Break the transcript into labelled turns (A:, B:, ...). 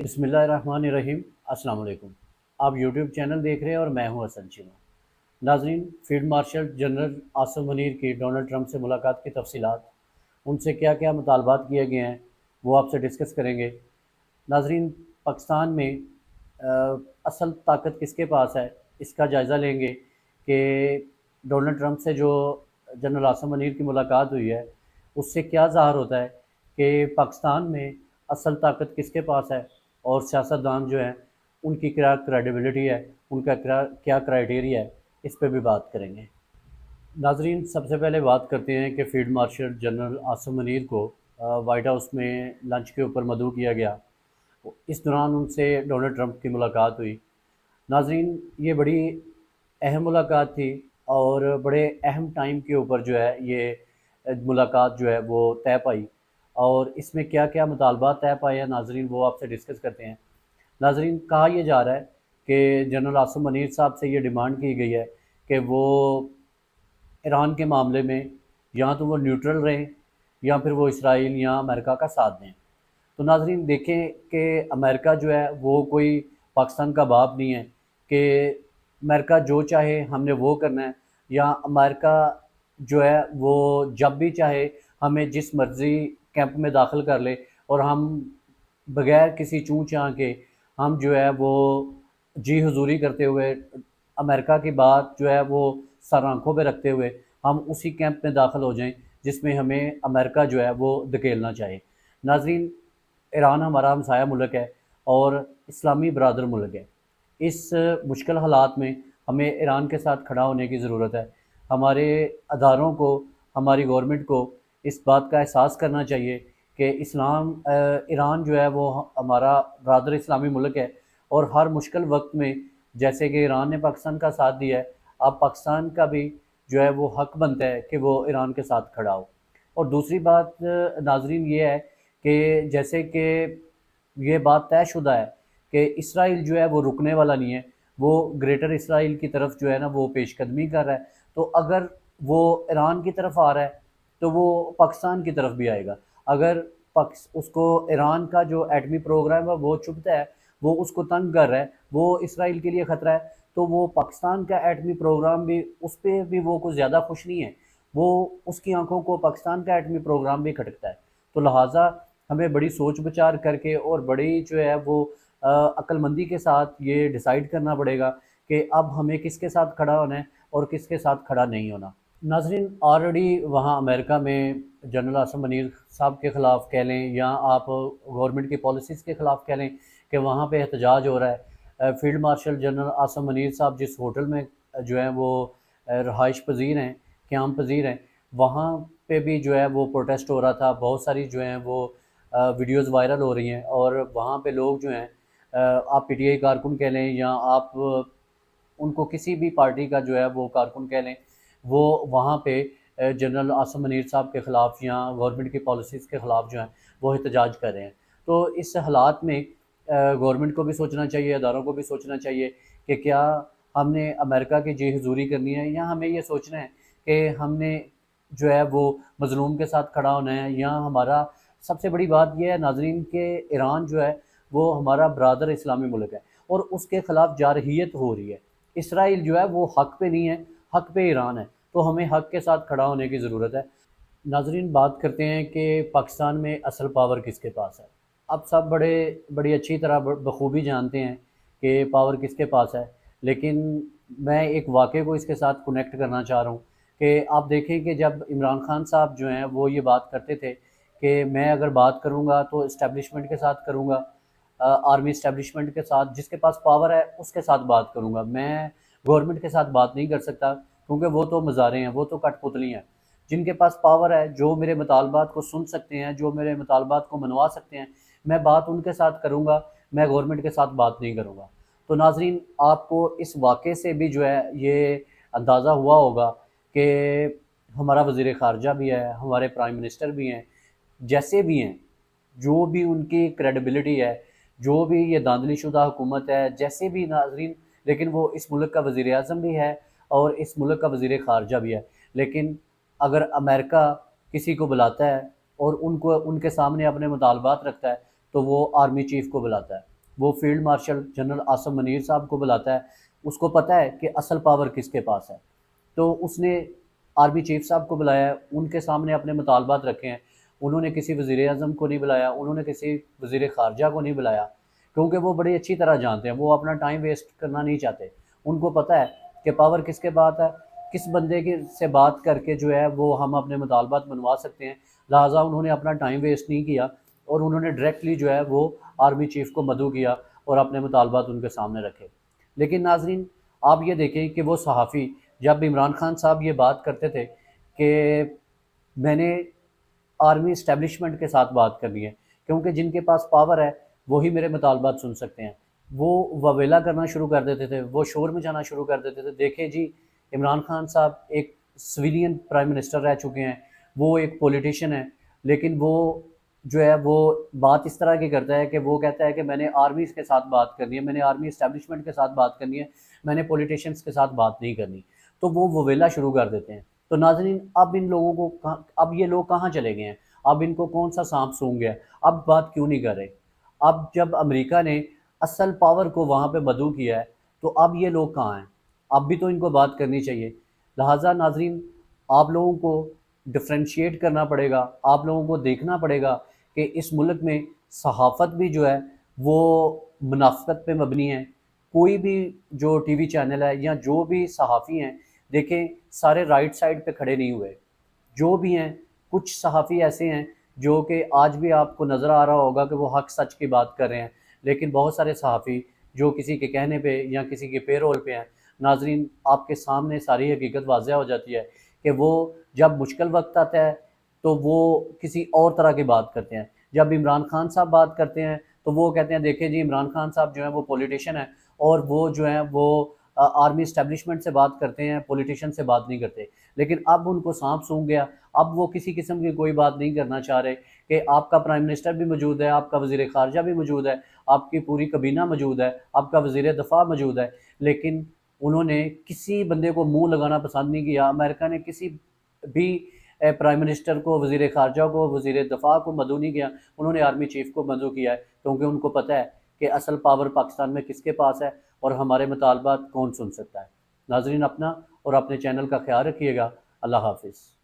A: बिस्मिल्लाहिर्रहमानिर्रहीम। अस्सलाम वालेकुम। आप यूट्यूब चैनल देख रहे हैं और मैं हूं हसन चीमा। नाजरीन, field marshal general Asim Munir की डोनाल्ड ट्रंप से मुलाकात की तफसीलात, उनसे क्या क्या मुतालबात किए गए हैं, वो आपसे डिस्कस करेंगे। नाजरीन, पाकिस्तान में असल ताकत किसके पास है, इसका जायज़ा लेंगे कि डोनाल्ड ट्रंप से जो जनरल आसिम मुनीर की मुलाकात हुई है, उससे क्या ज़ाहिर होता है कि पाकिस्तान में असल ताकत किसके पास है और सियासतदान जो हैं उनकी क्या क्रेडिबिलिटी है, उनका क्या क्या क्राइटेरिया है, इस पर भी बात करेंगे। नाजरीन, सबसे पहले बात करते हैं कि field marshal general Asim Munir को वाइट हाउस में लंच के ऊपर मदऊ किया गया। इस दौरान उनसे डोनाल्ड ट्रंप की मुलाकात हुई। नाजरीन, ये बड़ी अहम मुलाकात थी और बड़े अहम टाइम के ऊपर जो है ये मुलाकात जो है वो तय पाई। और इसमें क्या क्या मुतालबात तय पाए हैं नाजरीन, वो आपसे डिस्कस करते हैं। नाजरीन, कहा यह जा रहा है कि जनरल आसिम मनीर साहब से ये डिमांड की गई है कि वो ईरान के मामले में या तो वो न्यूट्रल रहें या फिर वो इसराइल या अमेरिका का साथ दें। तो नाजरीन देखें कि अमेरिका जो है वो कोई पाकिस्तान का बाप नहीं है कि अमेरिका जो चाहे हमने वो करना है, या अमेरिका जो है वो जब भी चाहे हमें जिस मर्ज़ी कैंप में दाखिल कर ले और हम बगैर किसी चूँ चाँ के हम जो है वो जी हुजूरी करते हुए अमेरिका की बात जो है वो सर आंखों पे रखते हुए हम उसी कैंप में दाखिल हो जाएं जिसमें हमें अमेरिका जो है वो धकेलना चाहे। नाजरीन, ईरान हमारा हमसाया मुल्क है और इस्लामी बरदर मुल्क है। इस मुश्किल हालात में हमें ईरान के साथ खड़ा होने की ज़रूरत है। हमारे अदारों को, हमारी गवर्नमेंट को इस बात का एहसास करना चाहिए कि ईरान जो है वो हमारा बरदर इस्लामी मुल्क है और हर मुश्किल वक्त में जैसे कि ईरान ने पाकिस्तान का साथ दिया है, अब पाकिस्तान का भी जो है वो हक बनता है कि वो ईरान के साथ खड़ा हो। और दूसरी बात नाजरीन ये है कि जैसे कि ये बात तयशुदा है कि इसराइल जो है वो रुकने वाला नहीं है, वो ग्रेटर इसराइल की तरफ जो है ना वो पेशकदमी कर रहा है। तो अगर वो ईरान की तरफ आ रहा है तो वो पाकिस्तान की तरफ भी आएगा। अगर उसको ईरान का जो एटमी प्रोग्राम है वो चुभता है, वो उसको तंग कर रहा है, वो इसराइल के लिए ख़तरा है, तो वो पाकिस्तान का एटमी प्रोग्राम भी, उस पर भी वो कुछ ज़्यादा खुश नहीं है। वो उसकी आंखों को पाकिस्तान का एटमी प्रोग्राम भी खटकता है। तो लिहाजा हमें बड़ी सोच विचार करके और बड़ी जो है वो अक्लमंदी के साथ ये डिसाइड करना पड़ेगा कि अब हमें किसके साथ खड़ा होना है और किसके साथ खड़ा नहीं होना। नाजरीन, ऑलरेडी वहाँ अमेरिका में जनरल आसिम मनीर साहब के ख़िलाफ़ कह लें या आप गवर्नमेंट की पॉलिसीज़ के ख़िलाफ़ कह लें कि वहाँ पे एहतजाज हो रहा है। Field marshal general Asim Munir साहब जिस होटल में जो है वो रहाइश पजीर हैं, क़याम पजीर हैं, वहाँ पे भी जो है वो प्रोटेस्ट हो रहा था। बहुत सारी जो हैं वो वीडियोस वायरल हो रही हैं और वहाँ पे लोग जो हैं, आप पीटीआई कारकुन कह लें या आप उनको किसी भी पार्टी का जो है वो कारकुन कह लें, वो वहाँ पे जनरल आसिम मनीर साहब के ख़िलाफ़ या गवर्नमेंट की पॉलिसीज़ के ख़िलाफ़ जो हैं वो एहतजाज कर रहे हैं। तो इस हालात में गवर्नमेंट को भी सोचना चाहिए, अदारों को भी सोचना चाहिए कि क्या हमने अमेरिका की जी हुजूरी करनी है या हमें ये सोचना है कि हमने जो है वो मज़लूम के साथ खड़ा होना है। या हमारा सबसे बड़ी बात यह है नाजरीन कि ईरान जो है वो हमारा बरदर इस्लामी मुल्क है और उसके ख़िलाफ़ जारहियत हो रही है। इसराइल जो है वो हक़ पे नहीं है, हक़ पे ईरान है, तो हमें हक़ के साथ खड़ा होने की ज़रूरत है। नाजरीन, बात करते हैं कि पाकिस्तान में असल पावर किसके पास है। अब सब बड़ी अच्छी तरह बखूबी जानते हैं कि पावर किसके पास है, लेकिन मैं एक वाक़े को इसके साथ कनेक्ट करना चाह रहा हूँ कि आप देखें कि जब इमरान खान साहब जो हैं वो ये बात करते थे कि मैं अगर बात करूँगा तो इस्टेब्लिशमेंट के साथ करूँगा, आर्मी इस्टेब्लिशमेंट के साथ, जिसके पास पावर है उसके साथ बात करूँगा, मैं गवर्नमेंट के साथ बात नहीं कर सकता क्योंकि वो तो मज़ारे हैं, वो तो कठपुतली हैं। जिनके पास पावर है, जो मेरे मुतालबात को सुन सकते हैं, जो मेरे मुतालबात को मनवा सकते हैं, मैं बात उनके साथ करूँगा, मैं गवर्नमेंट के साथ बात नहीं करूँगा। तो नाज़रीन, आपको इस वाक़े से भी जो है ये अंदाज़ा हुआ होगा कि हमारा वज़ीर ख़ारजा भी है, हमारे प्राइम मिनिस्टर भी हैं, जैसे भी हैं, जो भी उनकी क्रेडिबिलिटी है, जो भी ये धांधलीशुदा हुकूमत है, जैसे भी नाज़रीन, लेकिन वो इस मुल्क का वज़ीर आज़म भी है और इस मुल्क का वज़ीर ख़ारजा भी है। लेकिन अगर अमेरिका किसी को बुलाता है और उनको उनके सामने अपने मुतालबात रखता है तो वो आर्मी चीफ़ को बुलाता है। وہ field marshal general Asif Munir صاحب کو بلاتا ہے، اس کو پتہ ہے کہ اصل پاور کس کے پاس ہے، تو اس نے آرمی چیف صاحب کو بلایا ہے، ان کے سامنے اپنے مطالبات رکھے ہیں۔ انہوں نے کسی وزیر اعظم کو نہیں بلایا، انہوں نے کسی وزیر خارجہ کو نہیں بلایا، کیونکہ وہ بڑی اچھی طرح جانتے ہیں، وہ اپنا ٹائم ویسٹ کرنا نہیں چاہتے۔ ان کو پتہ ہے کہ پاور کس کے پاس ہے، کس بندے کے سے بات کر کے جو ہے وہ ہم اپنے مطالبات منوا سکتے ہیں، لہٰذا انہوں نے اپنا ٹائم ویسٹ نہیں کیا اور انہوں نے ڈائریکٹلی جو ہے وہ آرمی چیف کو مدعو کیا اور اپنے مطالبات ان کے سامنے رکھے۔ لیکن ناظرین، آپ یہ دیکھیں کہ وہ صحافی جب عمران خان صاحب یہ بات کرتے تھے کہ میں نے آرمی اسٹیبلشمنٹ کے ساتھ بات کرنی ہے، کیونکہ جن کے پاس پاور ہے وہی میرے مطالبات سن سکتے ہیں، وہ وویلا کرنا شروع کر دیتے تھے، وہ شور مچانا شروع کر دیتے تھے۔ دیکھیں جی، عمران خان صاحب ایک سویلین پرائم منسٹر رہ چکے ہیں، وہ ایک پولیٹیشین ہے، لیکن وہ جو ہے وہ بات اس طرح کی کرتا ہے کہ وہ کہتا ہے کہ میں نے آرمیز کے ساتھ بات کرنی ہے، میں نے آرمی اسٹیبلشمنٹ کے ساتھ بات کرنی ہے، میں نے پولیٹیشینس کے ساتھ بات نہیں کرنی، تو وہ وویلا شروع کر دیتے ہیں۔ تو ناظرین، اب ان لوگوں کو اب یہ لوگ کہاں چلے گئے ہیں؟ اب ان کو کون سا سانپ سونگ گیا؟ اب بات کیوں نہیں کر رہے؟ اب جب امریکہ نے اصل پاور کو وہاں پہ مدعو کیا ہے تو اب یہ لوگ کہاں ہیں؟ اب بھی تو ان کو بات کرنی چاہیے۔ لہٰذا ناظرین، آپ لوگوں کو ڈفرینشیٹ کرنا پڑے گا، آپ لوگوں کو دیکھنا پڑے گا کہ اس ملک میں صحافت بھی جو ہے وہ منافقت پہ مبنی ہے۔ کوئی بھی جو ٹی وی چینل ہے یا جو بھی صحافی ہیں، دیکھیں سارے رائٹ سائڈ پہ کھڑے نہیں ہوئے، جو بھی ہیں کچھ صحافی ایسے ہیں جو کہ آج بھی آپ کو نظر آ رہا ہوگا کہ وہ حق سچ کی بات کر رہے ہیں، لیکن بہت سارے صحافی جو کسی کے کہنے پہ یا کسی کے پے رول پہ ہیں۔ ناظرین، آپ کے سامنے ساری حقیقت واضح ہو جاتی ہے کہ وہ جب مشکل وقت آتا ہے تو وہ کسی اور طرح کی بات کرتے ہیں۔ جب عمران خان صاحب بات کرتے ہیں تو وہ کہتے ہیں دیکھیں جی، عمران خان صاحب جو ہیں وہ پولیٹیشین ہیں اور وہ جو ہیں وہ آرمی اسٹیبلشمنٹ سے بات کرتے ہیں، پولیٹیشین سے بات نہیں کرتے۔ لیکن اب ان کو سانپ سونگ گیا، اب وہ کسی قسم کی کوئی بات نہیں کرنا چاہ رہے کہ آپ کا پرائم منسٹر بھی موجود ہے، آپ کا وزیر خارجہ بھی موجود ہے، آپ کی پوری کابینہ موجود ہے، آپ کا وزیر دفاع موجود ہے، لیکن انہوں نے کسی بندے کو منہ لگانا پسند نہیں کیا۔ امریکہ نے کسی بھی پرائم منسٹر کو، وزیر خارجہ کو، وزیر دفاع کو مدعو نہیں کیا، انہوں نے آرمی چیف کو مدعو کیا ہے، کیونکہ ان کو پتہ ہے کہ اصل پاور پاکستان میں کس کے پاس ہے اور ہمارے مطالبات کون سن سکتا ہے۔ ناظرین، اپنا اور اپنے چینل کا خیال رکھیے گا۔ اللہ حافظ۔